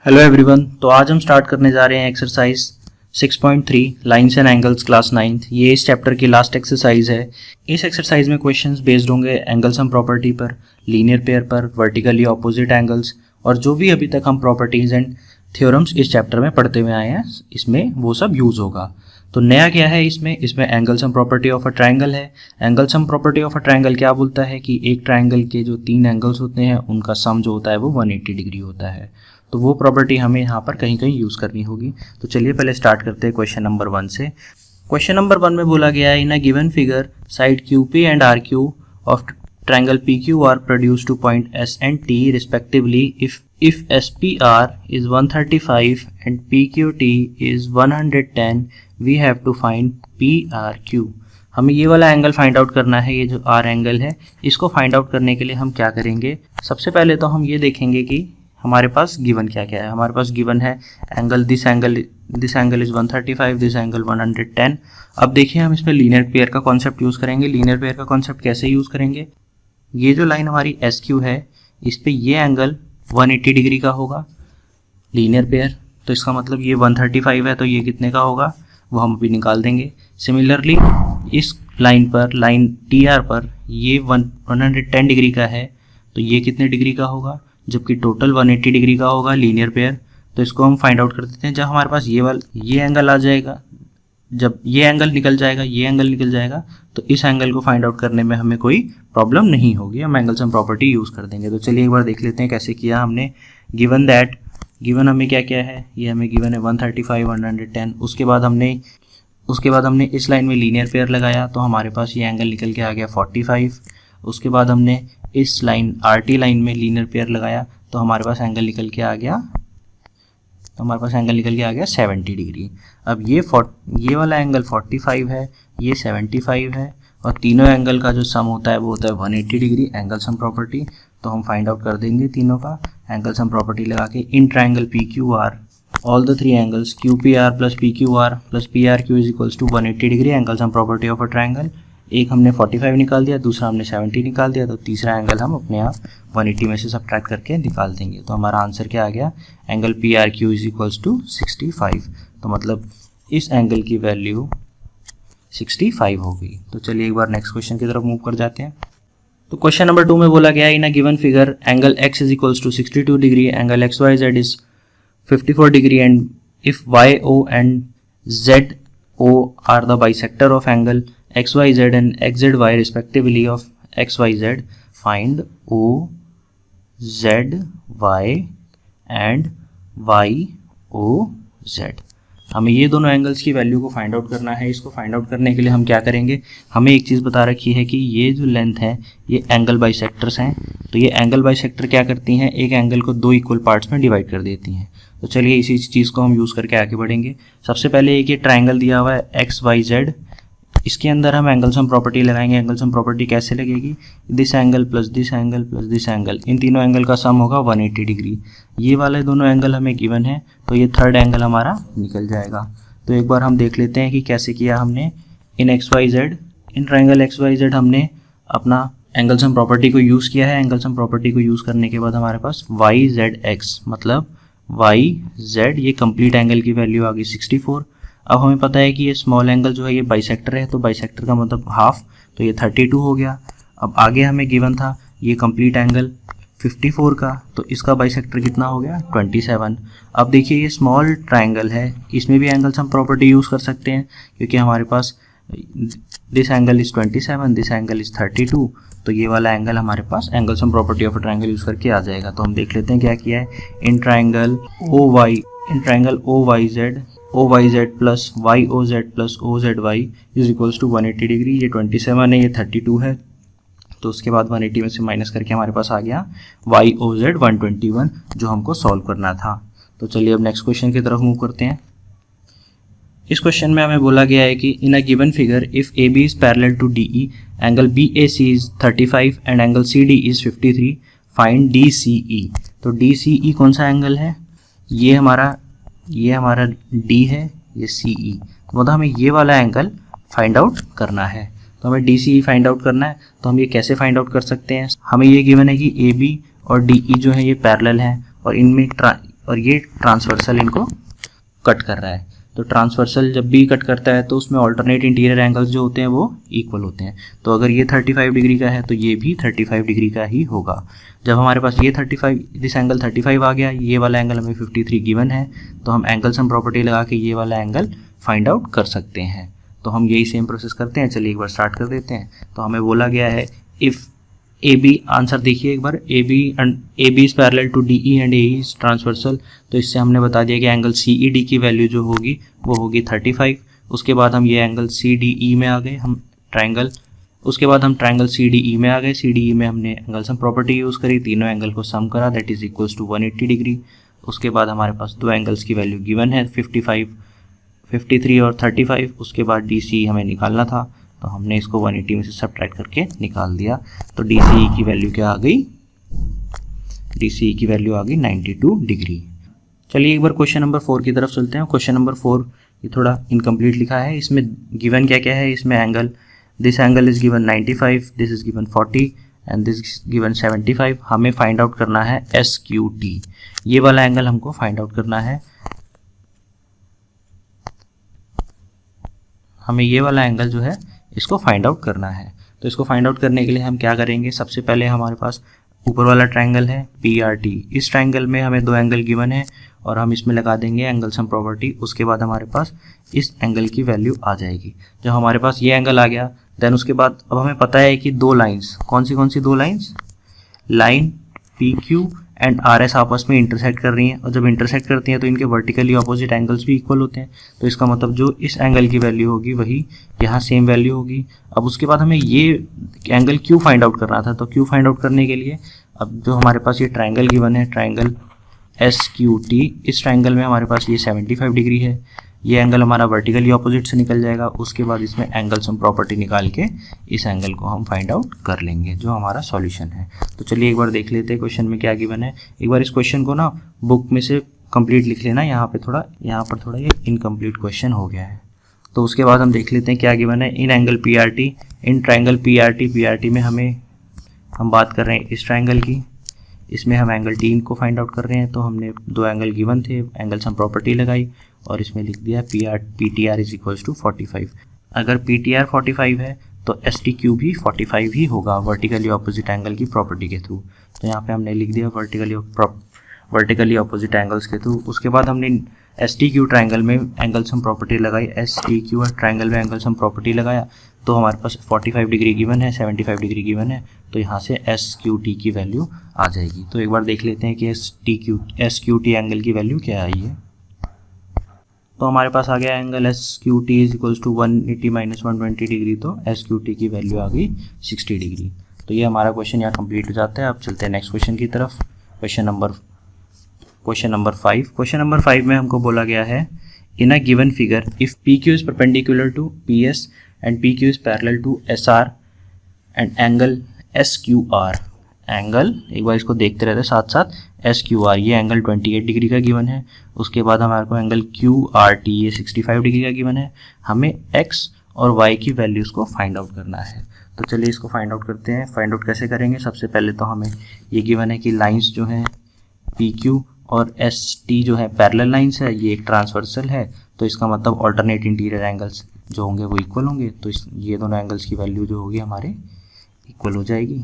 Hello everyone. तो आज हम स्टार्ट करने जा रहे हैं exercise 6.3 lines and angles class 9th। ये इस चैप्टर की लास्ट एक्सरसाइज है। इस एक्सरसाइज में क्वेश्चंस बेस्ड होंगे एंगल सम प्रॉपर्टी पर, लीनियर पेयर पर, वर्टिकली ऑपोजिट एंगल्स और जो भी अभी तक हम प्रॉपर्टीज एंड थ्योरम्स इस चैप्टर में पढ़ते हुए आए हैं इसमें वो सब यूज़ होगा। तो नया क्या है इसमें angle sum property of a triangle है। Angle sum property of a triangle क्या बोलता है कि एक ट्रायंगल के जो 3 एंगल्स होते हैं उनका सम जो होता है वो 180 डिग्री होता है। तो वो प्रॉपर्टी हमें यहाँ पर कहीं कहीं यूज़ करनी होगी। तो चलिए पहले स्टार्ट करते हैं क्वेश्चन नंबर 1 से। क्वेश्चन नंबर 1 में बोला गया है in a given figure side QP and RQ of triangle PQR produced to point S and T respectively if SPR is 135 and PQT is 110 we have to find PRQ। हमें ये वाला angle find out करना है। ये जो R angle है इसको find out करने के लिए हम क्या करेंगे, सबसे पहले तो हम ये देखेंगे कि हमारे पास गिवन क्या क्या है। हमारे पास गिवन है angle this angle is 135, this angle 110। अब देखिए हम इसमें लीनियर पेयर का कॉन्सेप्ट यूज़ करेंगे। लीनियर पेयर का कॉन्सेप्ट कैसे यूज़ करेंगे, ये जो लाइन हमारी SQ है इस पे ये एंगल 180 डिग्री का होगा लीनियर पेयर। तो इसका मतलब ये 135 है तो ये कितने का होगा वो हम अभी निकाल देंगे। सिमिलरली इस लाइन पर, लाइन TR पर ये 110 डिग्री का है तो ये कितने डिग्री का होगा, जबकि टोटल 180 डिग्री का होगा लीनियर पेयर। तो इसको हम फाइंड आउट कर देते हैं। जब हमारे पास ये एंगल आ जाएगा, जब ये एंगल निकल जाएगा तो इस एंगल को फाइंड आउट करने में हमें कोई प्रॉब्लम नहीं होगी। हम एंगल सम प्रॉपर्टी यूज़ कर देंगे। तो चलिए एक बार देख लेते हैं कैसे किया हमने। गिवन हमें क्या क्या है, ये हमें गिवन है 135 110। उसके बाद हमने इस लाइन में लीनियर पेयर लगाया तो हमारे पास ये एंगल निकल के आ गया 45। उसके बाद हमने इस लाइन RT लाइन में लीनियर पेयर लगाया तो हमारे पास एंगल निकल के आ गया 70 डिग्री। अब ये वाला एंगल 45 है, ये 75 है और तीनों एंगल का जो सम होता है वो होता है 180 डिग्री। एंगल सम प्रॉपर्टी तो हम फाइंड आउट कर देंगे तीनों का। एंगल सम प्रॉपर्टी लगा के in triangle PQR all the 3 angles QPR plus PQR plus PRQ is equals to 180 degree. Angle sum property of a triangle, एक हमने 45 निकाल दिया, दूसरा हमने 70 निकाल दिया, तो तीसरा एंगल हम अपने आप 180 में से सब्ट्रैक्ट करके निकाल देंगे। तो हमारा आंसर क्या आ गया, angle PRQ is equals to 65। तो मतलब इस एंगल की वैल्यू 65 हो गई। तो चलिए एक बार नेक्स्ट क्वेश्चन की तरफ मूव कर जाते हैं। तो क्वेश्चन नंबर 2 में बोला गया है in a given figure angle X is equals to 62 degree, angle XYZ is 54 degree and if YO and ZO are the bisector of angle XYZ and XZY respectively of XYZ, find OZY and YOZ। हमें ये दोनों angles की value को find out करना है। इसको find out करने के लिए हम क्या करेंगे, हमें एक चीज़ बता रखी है कि ये जो लेंथ है ये एंगल बाइसेक्टर्स हैं। तो ये एंगल बाइसेक्टर क्या करती हैं, एक एंगल को 2 इक्वल पार्ट्स में डिवाइड कर देती हैं। तो चलिए इसी चीज़ को हम यूज़ करके आगे बढ़ेंगे। सबसे पहले एक ये ट्राइंगल दिया हुआ है XYZ, इसके अंदर हम एंगल सम प्रॉपर्टी लगाएंगे। एंगल सम प्रॉपर्टी कैसे लगेगी, this angle plus this angle plus this angle, इन तीनों एंगल का सम होगा 180 डिग्री। ये वाले दोनों एंगल हमें गिवन है तो ये थर्ड एंगल हमारा निकल जाएगा। तो एक बार हम देख लेते हैं कि कैसे किया हमने। इन ट्राइंगल XYZ हमने अपना एंगल सम प्रॉपर्टी को यूज़ किया है। एंगल सम प्रॉपर्टी को यूज़ करने के बाद हमारे पास YZX मतलब YZ, ये कंप्लीट एंगल की वैल्यू आ गई 64। अब हमें पता है कि ये स्मॉल एंगल जो है ये बाइसेक्टर है, तो बाइसेक्टर का मतलब हाफ, तो ये 32 हो गया। अब आगे हमें गिवन था ये कंप्लीट एंगल 54 का, तो इसका बाइसेक्टर कितना हो गया 27। अब देखिए ये स्मॉल ट्रायंगल है, इसमें भी एंगल सम प्रॉपर्टी यूज़ कर सकते हैं क्योंकि हमारे पास this angle is 27, this angle is 32, तो ये वाला एंगल हमारे पास angle sum property of a triangle use करके आ जाएगा। तो हम देख लेते हैं क्या किया है। In triangle OYZ plus YOZ plus OZY is equals to 180 degree. ये 27 है, ये 32 है, तो उसके बाद 180 में से माइनस करके हमारे पास आ गया YOZ 121 जो हमको सॉल्व करना था। तो चलिए अब नेक्स्ट क्वेश्चन की तरफ मूव करते हैं। इस क्वेश्चन में हमें बोला गया है कि in a given figure if AB is parallel to DE, angle BAC is 35 and angle CD is 53, find DCE। तो DCE कौन सा एंगल है, ये हमारा D है, ये CE, तो मतलब हमें ये वाला एंगल फाइंड आउट करना है। तो हमें DCE फाइंड आउट करना है। तो हम ये कैसे फाइंड आउट कर सकते हैं, हमें ये गिवन है कि AB और DE जो है ये पैरेलल हैं और और ये ट्रांसवर्सल इनको कट कर रहा है। तो ट्रांसवर्सल जब भी कट करता है तो उसमें ऑल्टरनेट इंटीरियर एंगल्स जो होते हैं वो इक्वल होते हैं। तो अगर ये 35 डिग्री का है तो ये भी 35 डिग्री का ही होगा। जब हमारे पास ये 35 दिस एंगल 35 आ गया, ये वाला एंगल हमें 53 गिवन है, तो हम एंगल सम प्रॉपर्टी लगा के ये वाला एंगल फाइंड आउट कर सकते हैं। तो हम यही सेम प्रोसेस करते हैं। चलिए एक बार स्टार्ट कर देते हैं। तो हमें बोला गया है इफ़ ए बी, आंसर देखिए एक बार, A B is parallel to D E and A is transversal. तो इससे हमने बता दिया कि एंगल सी ई डी की वैल्यू जो होगी वो होगी 35। उसके बाद हम ये एंगल सी डी ई में आ गए, हम ट्रायंगल, उसके बाद हम ट्रायंगल सी डी ई में आ गए। सी डी ई में हमने एंगल सम प्रॉपर्टी यूज़ करी, तीनों एंगल को सम करा, that is equals to 180 degree. उसके बाद हमारे पास दो एंगल्स की वैल्यू गिवन है 53 और 35। उसके बाद डी सी हमें निकालना था, तो हमने इसको 180 में से सब्ट्रैक्ट करके निकाल दिया। तो डी सी की वैल्यू क्या आ गई, डी सी की वैल्यू आ गई 92 डिग्री। चलिए एक बार क्वेश्चन नंबर 4 की तरफ चलते हैं। क्वेश्चन नंबर 4 ये थोड़ा इनकम्प्लीट लिखा है, इसमें गिवन क्या क्या है। इसमें angle, this angle is given 95, this is given 40 and this given 75। हमें फाइंड आउट करना है एस क्यू टी, ये वाला एंगल हमको फाइंड आउट करना है। हमें ये वाला एंगल जो है इसको फाइंड आउट करना है। तो इसको फाइंड आउट करने के लिए हम क्या करेंगे, सबसे पहले हमारे पास ऊपर वाला ट्रायंगल है पी आर टी, इस ट्रायंगल में हमें दो एंगल गिवन है और हम इसमें लगा देंगे एंगल सम प्रॉपर्टी। उसके बाद हमारे पास इस एंगल की वैल्यू आ जाएगी। जब हमारे पास ये एंगल आ गया, देन उसके बाद अब हमें पता है कि दो लाइंस, कौन सी दो lines, line P Q and R S आपस में इंटरसेक्ट कर रही हैं, और जब इंटरसेक्ट करती हैं तो इनके वर्टिकली ऑपोजिट एंगल्स भी इक्वल होते हैं। तो इसका मतलब जो इस एंगल की वैल्यू होगी वही यहाँ सेम वैल्यू होगी। अब उसके बाद हमें ये एंगल क्यू फाइंड आउट करना था, तो क्यू फाइंड आउट करने के लिए अब जो हमारे पास ये ट्रायंगल गिवन है, ट्रायंगल एस क्यू टी, इस ट्रायंगल में हमारे पास ये 75 डिग्री है, ये एंगल हमारा वर्टिकली ऑपोजिट से निकल जाएगा। उसके बाद इसमें एंगल सम प्रॉपर्टी निकाल के इस एंगल को हम फाइंड आउट कर लेंगे, जो हमारा सॉल्यूशन है। तो चलिए एक बार देख लेते हैं क्वेश्चन में क्या गिवन है। एक बार इस क्वेश्चन को ना बुक में से कंप्लीट लिख लेना, यहाँ पर थोड़ा ये इनकम्प्लीट क्वेश्चन हो गया है। तो उसके बाद हम देख लेते हैं क्या गिवन है। In angle P R T, in triangle P R T में हम बात कर रहे हैं इस ट्रायंगल की, इसमें हम एंगल टी को फाइंड आउट कर रहे हैं। तो हमने दो एंगल गिवन थे, एंगल सम प्रॉपर्टी लगाई और इसमें लिख दिया P T R is equals to 45। अगर पी टी आर 45 है तो एस टी क्यू भी 45 ही होगा वर्टिकली ऑपोजिट एंगल की प्रॉपर्टी के थ्रू। तो यहाँ पे हमने लिख दिया वर्टिकली ऑपोजिट एंगल्स के थ्रू। उसके बाद हमने एस टी क्यू ट्रायंगल में एंगल सम प्रॉपर्टी लगाई, एस टी क्यू ट्रायंगल में एंगल सम प्रॉपर्टी लगाया, तो हमारे पास 45 डिग्री गिवन है, 75 डिग्री गिवन है, तो यहाँ से एस क्यू टी की वैल्यू आ जाएगी। तो एक बार देख लेते हैं कि एस क्यू टी एंगल की वैल्यू क्या आई है। तो हमारे पास आ गया angle S Q T is equals to 180 minus 120 degree, तो एस क्यू टी की वैल्यू आ गई 60 डिग्री। तो ये हमारा क्वेश्चन यहाँ कंप्लीट हो जाता है। अब चलते हैं नेक्स्ट क्वेश्चन की तरफ। Question number 5। क्वेश्चन नंबर 5 में हमको बोला गया है in a given figure if P Q is perpendicular to P S and P Q is parallel to S R and angle S Q R, angle एक बार इसको देखते रहते साथ साथ, एस क्यू आर ये एंगल 28 डिग्री का given है। उसके बाद हमारे को एंगल क्यू आर टी ये 65 डिग्री का गिवन है। हमें एक्स और वाई की वैल्यूज़ को फाइंड आउट करना है। तो चलिए इसको फाइंड आउट करते हैं। फाइंड आउट कैसे करेंगे, सबसे पहले तो हमें ये गिवन है कि लाइंस जो हैं पी क्यू और एस टी जो है पैरेलल लाइंस है, ये एक ट्रांसवर्सल है, तो इसका मतलब ऑल्टरनेट इंटीरियर एंगल्स जो होंगे वो इक्वल होंगे। तो ये दोनों एंगल्स की वैल्यू जो होगी हमारे इक्वल हो जाएगी।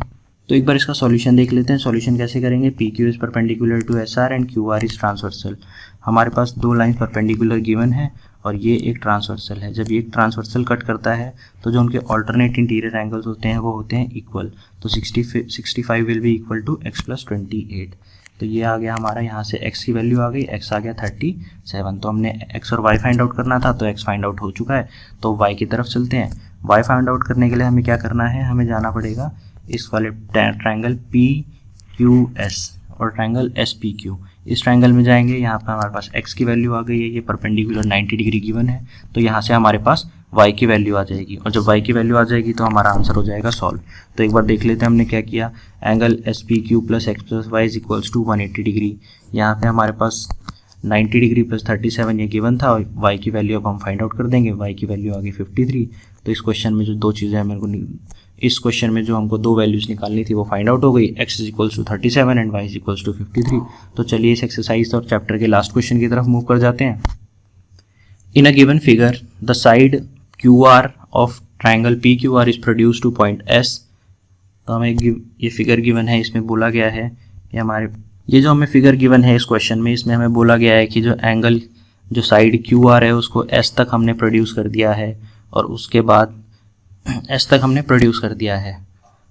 तो एक बार इसका सॉल्यूशन देख लेते हैं। सॉल्यूशन कैसे करेंगे, P Q is perpendicular to S R and Q R is transversal. हमारे पास दो लाइन परपेंडिकुलर गिवन है और ये एक ट्रांसवर्सल है। जब ये एक ट्रांसवर्सल कट करता है तो जो उनके ऑल्टरनेट इंटीरियर एंगल्स होते हैं वो होते हैं इक्वल। तो 65 will be equal to x plus 28। तो ये आ गया हमारा, यहाँ से x की वैल्यू आ गई, x आ गया 37। तो हमने x और y फाइंड आउट करना था, तो x फाइंड आउट हो चुका है। तो y की तरफ चलते हैं। y फाइंड आउट करने के लिए हमें क्या करना है, हमें जाना पड़ेगा इस वाले ट्रायंगल पी क्यू एस और ट्रायंगल एस पी क्यू, इस ट्रायंगल में जाएंगे। यहाँ पर हमारे पास x की वैल्यू आ गई है, ये परपेंडिकुलर 90 डिग्री गिवन है, तो यहाँ से हमारे पास y की वैल्यू आ जाएगी। और जब y की वैल्यू आ जाएगी तो हमारा आंसर हो जाएगा सॉल्व। तो एक बार देख लेते हैं हमने क्या किया। Angle S P Q plus x plus y is equals to 180 degree. यहाँ पे हमारे पास 90 डिग्री प्लस 37 ये गिवन था, और y की वैल्यू अब हम फाइंड आउट कर देंगे। y की वैल्यू आ गई 53। तो इस क्वेश्चन में जो दो चीज़ें मेरे को इस क्वेश्चन में जो हमको दो वैल्यूज़ निकालनी थी वो फाइंड आउट हो गई, x is equals to 37 and y is equals to 53। तो चलिए इस एक्सरसाइज और चैप्टर के लास्ट क्वेश्चन की तरफ मूव कर जाते हैं। In a given figure the side QR of triangle PQR is produce to point S। तो हमें ये फिगर गिवन है, इसमें बोला गया है कि ये जो हमें फिगर गिवन है इस क्वेश्चन में, इसमें हमें बोला गया है कि जो एंगल जो साइड QR है उसको S तक हमने प्रोड्यूस कर दिया है और उसके बाद S तक हमने प्रोड्यूस कर दिया है।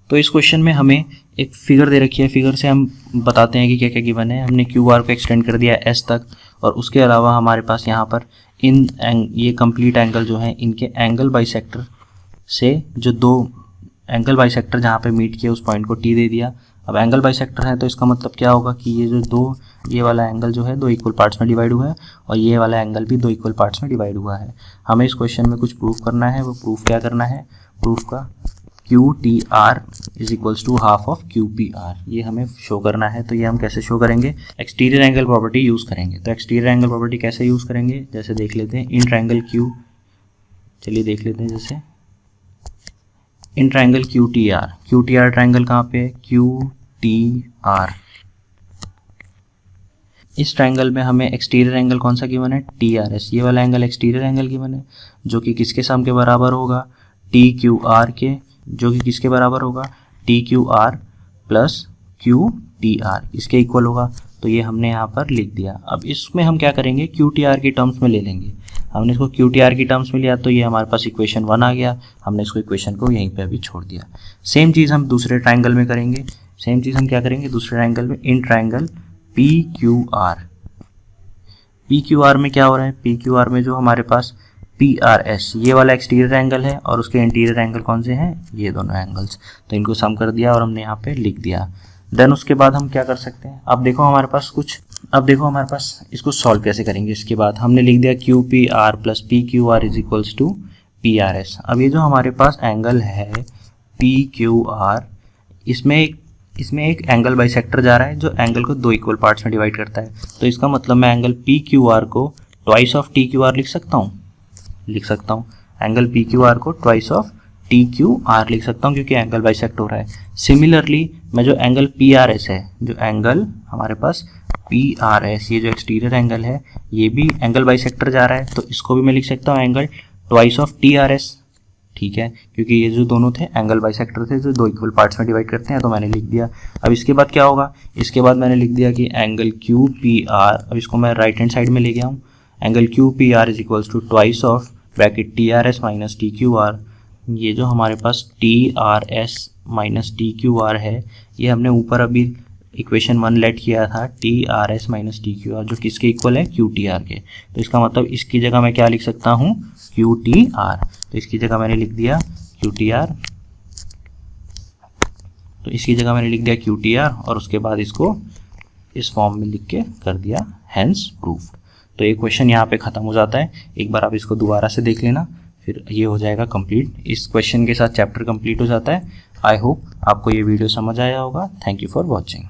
तो इस क्वेश्चन में हमें एक फिगर दे रखी है, फिगर से हम बताते हैं कि क्या क्या गिवन है। हमने QR को एक्सटेंड कर दिया S तक और उसके अलावा हमारे पास यहाँ पर ये कंप्लीट एंगल जो है इनके एंगल बाइसेक्टर से जो दो एंगल बाइसेक्टर जहाँ पे मीट किए उस पॉइंट को T दे दिया। अब एंगल बाइसेक्टर है तो इसका मतलब क्या होगा कि ये वाला एंगल जो है दो इक्वल पार्ट्स में डिवाइड हुआ है और ये वाला एंगल भी दो इक्वल पार्ट्स में डिवाइड हुआ है। हमें इस क्वेश्चन में कुछ प्रूफ करना है। वो प्रूफ क्या करना है? प्रूफ का QTR is equals to half of QPR, ये हमें शो करना है। तो ये हम कैसे शो करेंगे? एक्सटीरियर एंगल प्रॉपर्टी यूज़ करेंगे। तो एक्सटीरियर एंगल प्रॉपर्टी कैसे यूज़ करेंगे, जैसे देख लेते हैं इन ट्रायंगल Q, चलिए देख लेते हैं। जैसे इन ट्रायंगल QTR ट्रायंगल कहाँ पे है? QTR। इस ट्रायंगल में हमें एक्सटीरियर एंगल कौन सा गिवन है? TRS। ये वाला एंगल एक्सटीरियर एंगल गिवन है जो कि किसके सम के बराबर होगा? TQR के, जो कि किसके बराबर होगा? TQR प्लस QTR, इसके इक्वल होगा। तो ये हमने यहाँ पर लिख दिया। अब इसमें हम क्या करेंगे? QTR की टर्म्स में ले लेंगे। हमने इसको QTR की टर्म्स में लिया तो ये हमारे पास इक्वेशन 1 आ गया। हमने इसको इक्वेशन को यहीं पे अभी छोड़ दिया। सेम चीज़ हम दूसरे ट्रायंगल में करेंगे। सेम चीज़ हम क्या करेंगे दूसरे ट्रायंगल में? इन ट्रायंगल PQR में क्या हो रहा है? PQR में जो हमारे पास PRS ये वाला एक्सटीरियर एंगल है और उसके इंटीरियर एंगल कौन से हैं? ये दोनों एंगल्स। तो इनको सम कर दिया और हमने यहाँ पे लिख दिया। देन उसके बाद हम क्या कर सकते हैं? अब देखो हमारे पास इसको सॉल्व कैसे करेंगे। इसके बाद हमने लिख दिया QPR plus PQR is equals to PRS। अब ये जो हमारे पास एंगल है PQR, इसमें एक एंगल बाइसेक्टर जा रहा है जो एंगल को दो इक्वल पार्ट्स में डिवाइड करता है। तो इसका मतलब मैं एंगल PQR को ट्वाइस ऑफ TQR लिख सकता हूँ। एंगल PQR को ट्वाइस ऑफ TQR लिख सकता हूँ क्योंकि एंगल बाइसेक्ट हो रहा है। सिमिलरली मैं जो एंगल PRS है, जो एंगल हमारे पास PRS, ये जो एक्सटीरियर एंगल है ये भी एंगल बाइसेक्टर जा रहा है, तो इसको भी मैं लिख सकता हूँ एंगल ट्वाइस ऑफ TRS। ठीक है, क्योंकि ये जो दोनों थे एंगल बाइसेक्टर थे जो दो इक्वल पार्ट्स में डिवाइड करते हैं, तो मैंने लिख दिया। अब इसके बाद क्या होगा? इसके बाद मैंने लिख दिया कि एंगल QPR, अब इसको मैं राइट हैंड साइड में ले गया हूँ। Angle QPR is equals to twice of bracket TRS minus TQR। ये जो हमारे पास TRS माइनस TQR है ये हमने ऊपर अभी इक्वेशन 1 लेट किया था, TRS माइनस TQR, जो किसके इक्वल है? QTR के। तो इसका मतलब इसकी जगह मैं क्या लिख सकता हूँ? QTR। तो इसकी जगह मैंने लिख दिया QTR, और उसके बाद इसको इस फॉर्म में लिख के कर दिया हेंस प्रूफ। तो ये क्वेश्चन यहाँ पे ख़त्म हो जाता है। एक बार आप इसको दोबारा से देख लेना, फिर ये हो जाएगा कंप्लीट। इस क्वेश्चन के साथ चैप्टर कंप्लीट हो जाता है। आई होप आपको ये वीडियो समझ आया होगा। Thank you for watching.